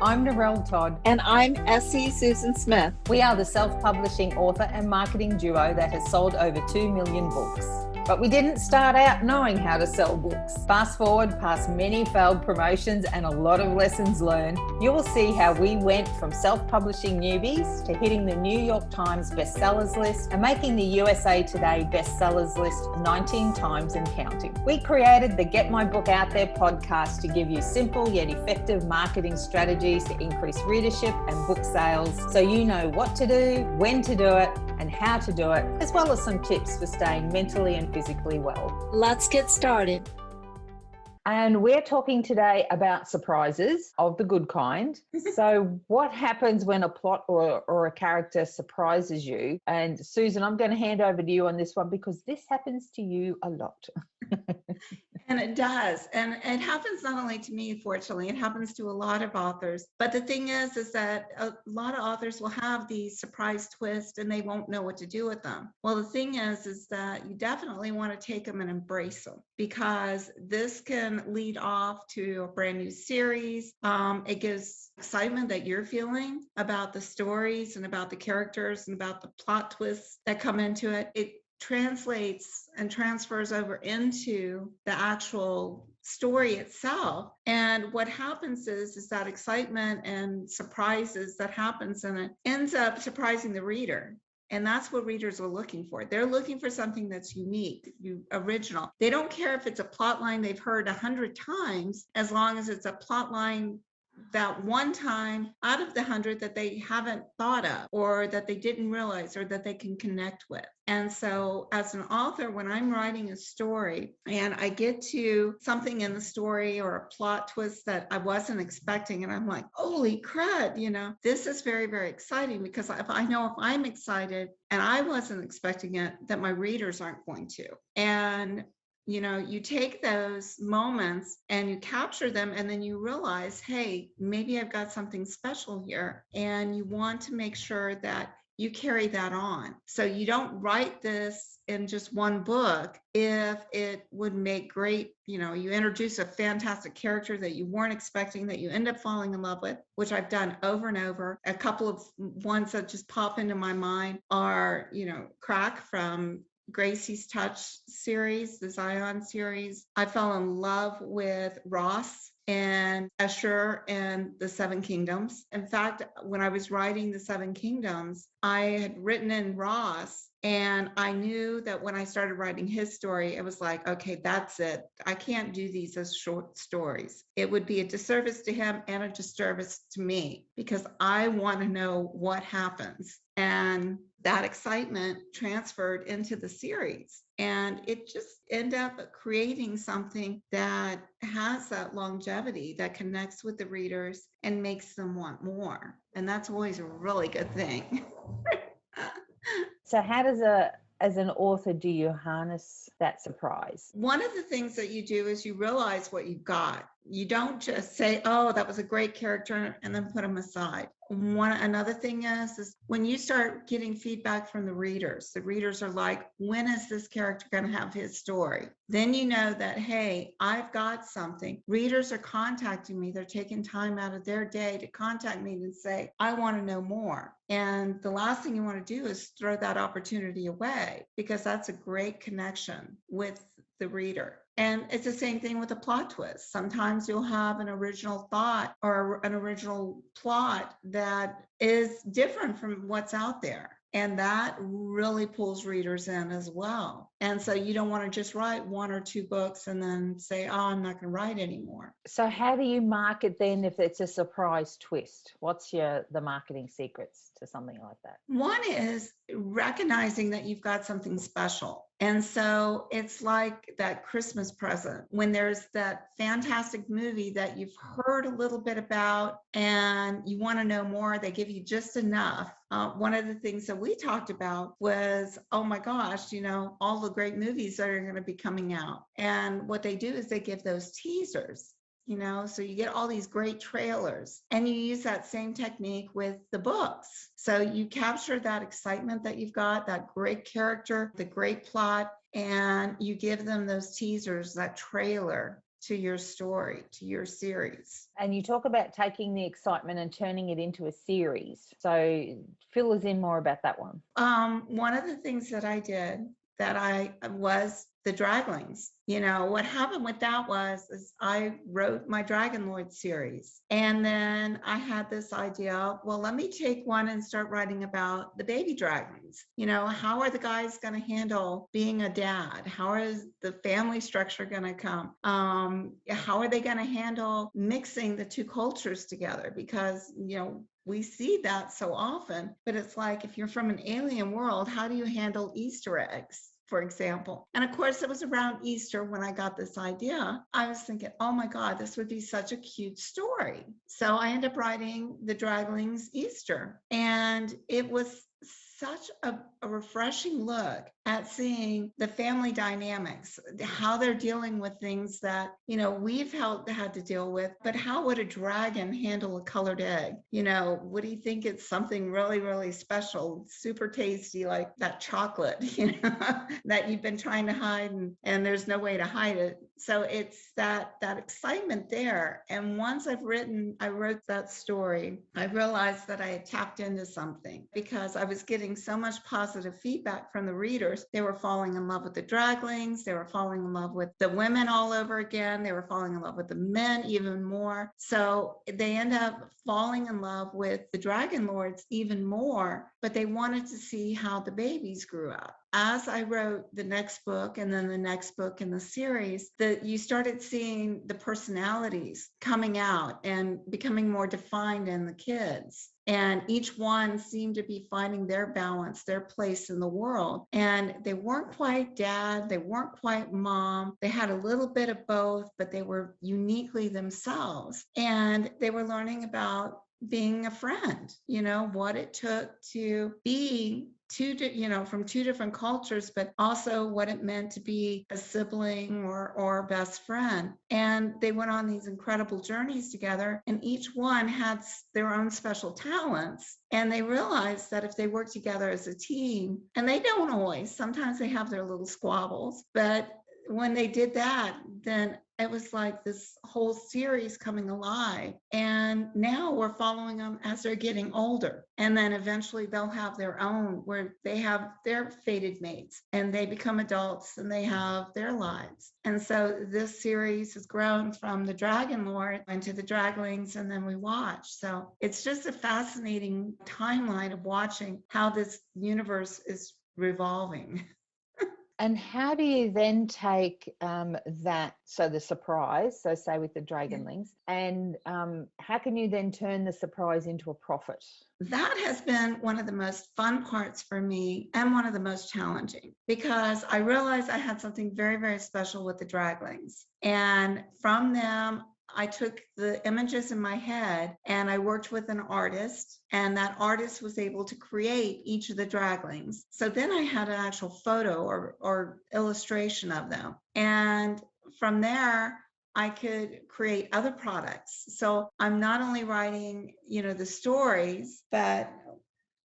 I'm Narelle Todd. And I'm Essie Susan Smith. We are the self-publishing author and marketing duo that has sold over 2 million books. But we didn't start out knowing how to sell books. Fast forward past many failed promotions and a lot of lessons learned, you will see how we went from self-publishing newbies to hitting the New York Times bestsellers list and making the USA Today bestsellers list 19 times and counting. We created the Get My Book Out There podcast to give you simple yet effective marketing strategies to increase readership and book sales so you know what to do, when to do it, and how to do it, as well as some tips for staying mentally and physically well. Let's get started. And we're talking today about surprises of the good kind. So what happens when a plot or a character surprises you? And Susan, I'm going to hand over to you on this one because this happens to you a lot. And it does. And it happens not only to me, fortunately, it happens to a lot of authors. But the thing is that a lot of authors will have these surprise twists and they won't know what to do with them. Well, the thing is that you definitely want to take them and embrace them, because this can lead off to a brand new series. It gives excitement that you're feeling about the stories and about the characters and about the plot twists that come into it. It translates and transfers over into the actual story itself. And what happens is that excitement and surprises that happens in it ends up surprising the reader. And that's what readers are looking for. They're looking for something that's unique, original. They don't care if it's a plot line they've heard 100 times, as long as it's a plot line that one time out of the 100 that they haven't thought of, or that they didn't realize, or that they can connect with. And so as an author, when I'm writing a story and I get to something in the story or a plot twist that I wasn't expecting, and I'm like, holy crud, this is very, very exciting, because if I'm excited and I wasn't expecting it, that my readers aren't going to. And you take those moments and you capture them, and then you realize, hey, maybe I've got something special here. And you want to make sure that you carry that on. So you don't write this in just one book if it would make great, you introduce a fantastic character that you weren't expecting, that you end up falling in love with, which I've done over and over. A couple of ones that just pop into my mind are, Crack from Gracie's Touch series, the Zion series. I fell in love with Ross and Escher and the Seven Kingdoms. In fact, when I was writing the Seven Kingdoms, I had written in Ross, and I knew that when I started writing his story, it was like, okay, that's it. I can't do these as short stories. It would be a disservice to him and a disservice to me, because I want to know what happens. And that excitement transferred into the series. And it just ended up creating something that has that longevity, that connects with the readers and makes them want more. And that's always a really good thing. So how does as an author, do you harness that surprise? One of the things that you do is you realize what you've got. You don't just say, oh, that was a great character, and then put them aside. Another thing is when you start getting feedback from the readers are like, when is this character going to have his story? Then you know that, hey, I've got something. Readers are contacting me. They're taking time out of their day to contact me and say, I want to know more. And the last thing you want to do is throw that opportunity away, because that's a great connection with the reader. And it's the same thing with a plot twist. Sometimes you'll have an original thought or an original plot that is different from what's out there. And that really pulls readers in as well. And so you don't want to just write 1 or 2 books and then say, oh, I'm not going to write anymore. So how do you market then if it's a surprise twist? What's the marketing secrets to something like that? One is recognizing that you've got something special. And so it's like that Christmas present when there's that fantastic movie that you've heard a little bit about and you want to know more. They give you just enough. One of the things that we talked about was, oh my gosh, all the great movies that are going to be coming out. And what they do is they give those teasers. So you get all these great trailers, and you use that same technique with the books. So you capture that excitement that you've got, that great character, the great plot, and you give them those teasers, that trailer, to your story, to your series. And you talk about taking the excitement and turning it into a series. So fill us in more about that one. One of the things that I did that I was the Draglings. You know, what happened with that is I wrote my Dragon Lord series. And then I had this idea, well, let me take one and start writing about the baby dragons. You know, how are the guys going to handle being a dad? How is the family structure going to come? How are they going to handle mixing the two cultures together? Because, you know, we see that so often, but it's like, if you're from an alien world, how do you handle Easter eggs, for example? And of course, it was around Easter when I got this idea. I was thinking, oh my God, this would be such a cute story. So I ended up writing the Draglings Easter. And it was such a refreshing look at seeing the family dynamics, how they're dealing with things that, you know, we've had to deal with, but how would a dragon handle a colored egg? You know, would he think it's something really, really special, super tasty, like that chocolate, you know, that you've been trying to hide and there's no way to hide it. So it's that excitement there. And once I wrote that story, I realized that I had tapped into something because I was getting so much positive feedback from the readers. They were falling in love with the Draglings. They were falling in love with the women all over again. They were falling in love with the men even more. So they end up falling in love with the Dragon Lords even more, but they wanted to see how the babies grew up. As I wrote the next book and then the next book in the series, that you started seeing the personalities coming out and becoming more defined in the kids. And each one seemed to be finding their balance, their place in the world. And they weren't quite dad, they weren't quite mom. They had a little bit of both, but they were uniquely themselves. And they were learning about being a friend, you know, what it took to be from two different cultures, but also what it meant to be a sibling or a best friend. And they went on these incredible journeys together, and each one had their own special talents. And they realized that if they work together as a team, and they don't always, sometimes they have their little squabbles, but when they did that, then it was like this whole series coming alive. And now we're following them as they're getting older. And then eventually they'll have their own, where they have their fated mates and they become adults and they have their lives. And so this series has grown from the Dragon Lord into the Draglings, and then we watch. So it's just a fascinating timeline of watching how this universe is revolving. And how do you then take the surprise, so say with the Dragonlings, and how can you then turn the surprise into a profit? That has been one of the most fun parts for me and one of the most challenging, because I realized I had something very, very special with the Draglings. And from them, I took the images in my head and I worked with an artist, and that artist was able to create each of the Draglings. So then I had an actual photo or illustration of them. And from there, I could create other products. So I'm not only writing, the stories, but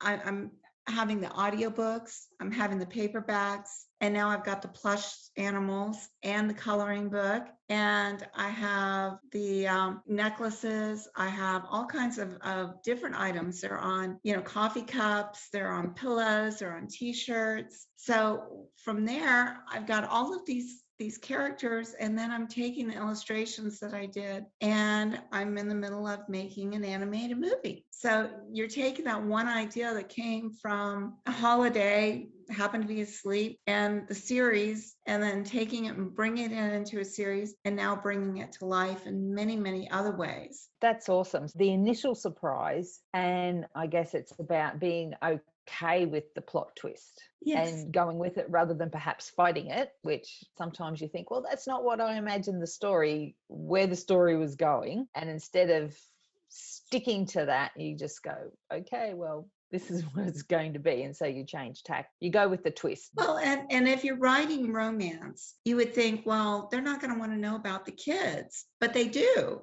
I'm having the audiobooks, I'm having the paperbacks, and now I've got the plush animals and the coloring book, and I have the necklaces. I have all kinds of different items. They're on, coffee cups, they're on pillows, they're on t-shirts. So from there, I've got all of these characters, and then I'm taking the illustrations that I did, and I'm in the middle of making an animated movie. So you're taking that one idea that came from a holiday, happened to be asleep, and the series, and then taking it and bringing it into a series, and now bringing it to life in many, many other ways. That's awesome. The initial surprise, and I guess it's about being okay with the plot twist. Yes. And going with it rather than perhaps fighting it, which sometimes you think, well, that's not what I imagined where the story was going. And instead of sticking to that, you just go, okay, well, this is what it's going to be. And so you change tack. You go with the twist. Well, and if you're writing romance, you would think, well, they're not going to want to know about the kids, but they do.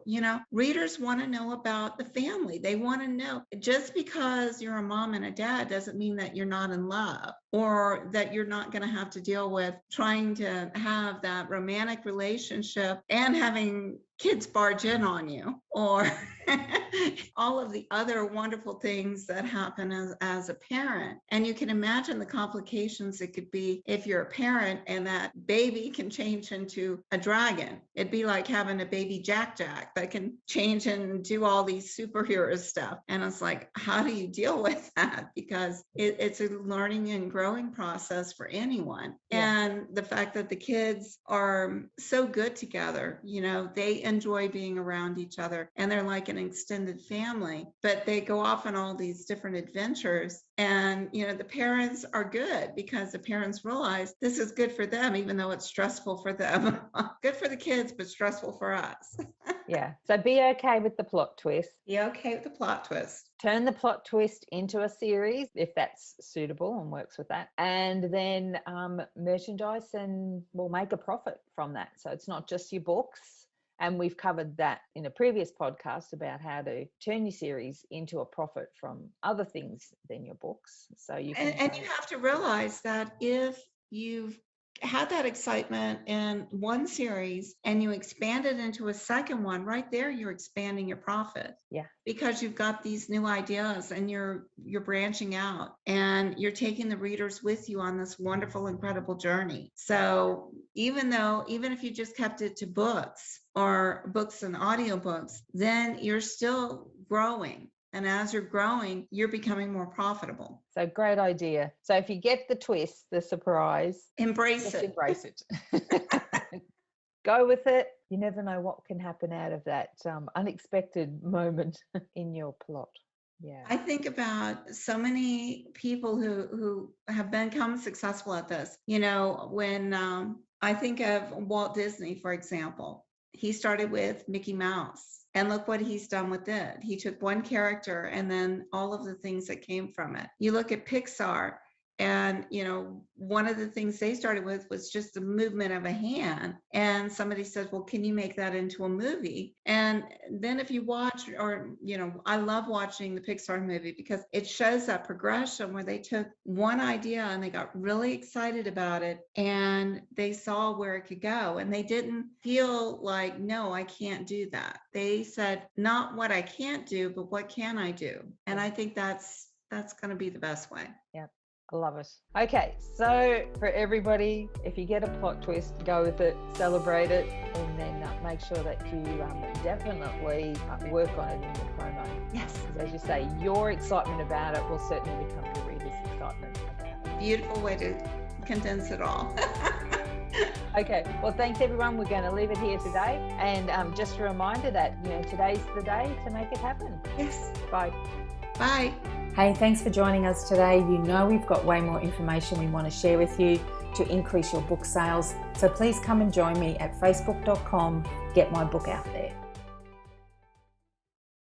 Readers want to know about the family. They want to know. Just because you're a mom and a dad doesn't mean that you're not in love. or that you're not going to have to deal with trying to have that romantic relationship and having kids barge in on you, or all of the other wonderful things that happen as a parent. And you can imagine the complications it could be if you're a parent and that baby can change into a dragon. It'd be like having a baby Jack that can change and do all these superhero stuff. And it's like, how do you deal with that? Because it's a learning and growing process for anyone. Yeah. And the fact that the kids are so good together, they enjoy being around each other and they're like an extended family, but they go off on all these different adventures. And, the parents are good because the parents realize this is good for them, even though it's stressful for them. Good for the kids, but stressful for us. Yeah. So be okay with the plot twist. Be okay with the plot twist. Turn the plot twist into a series if that's suitable and works with that. And then merchandise, and we'll make a profit from that. So it's not just your books. And we've covered that in a previous podcast about how to turn your series into a profit from other things than your books. So you can and you have to realize that if you've had that excitement in one series and you expand it into a second one, right there you're expanding your profit. Yeah. Because you've got these new ideas and you're branching out and you're taking the readers with you on this wonderful, incredible journey. So even if you just kept it to books or books and audiobooks, then you're still growing. And as you're growing, you're becoming more profitable. So great idea. So if you get the twist, the surprise, embrace it. Embrace it. Go with it. You never know what can happen out of that unexpected moment in your plot. Yeah. I think about so many people who have become successful at this. When I think of Walt Disney, for example, he started with Mickey Mouse. And look what he's done with it. He took one character and then all of the things that came from it. You look at Pixar, and, one of the things they started with was just the movement of a hand. And somebody said, well, can you make that into a movie? And then if you watch, or, I love watching the Pixar movie because it shows that progression where they took one idea and they got really excited about it and they saw where it could go. And they didn't feel like, no, I can't do that. They said, not what I can't do, but what can I do? And I think that's going to be the best way. Yeah. I love it. Okay, so for everybody, if you get a plot twist, go with it, celebrate it, and then make sure that you definitely work on it in your promo. Yes. Because as you say, your excitement about it will certainly become your reader's excitement about it. Beautiful way to condense it all. Okay, well, thanks everyone. We're going to leave it here today. And just a reminder that, today's the day to make it happen. Yes. Bye. Bye. Hey, thanks for joining us today. We've got way more information we want to share with you to increase your book sales. So please come and join me at facebook.com. Get my book out there.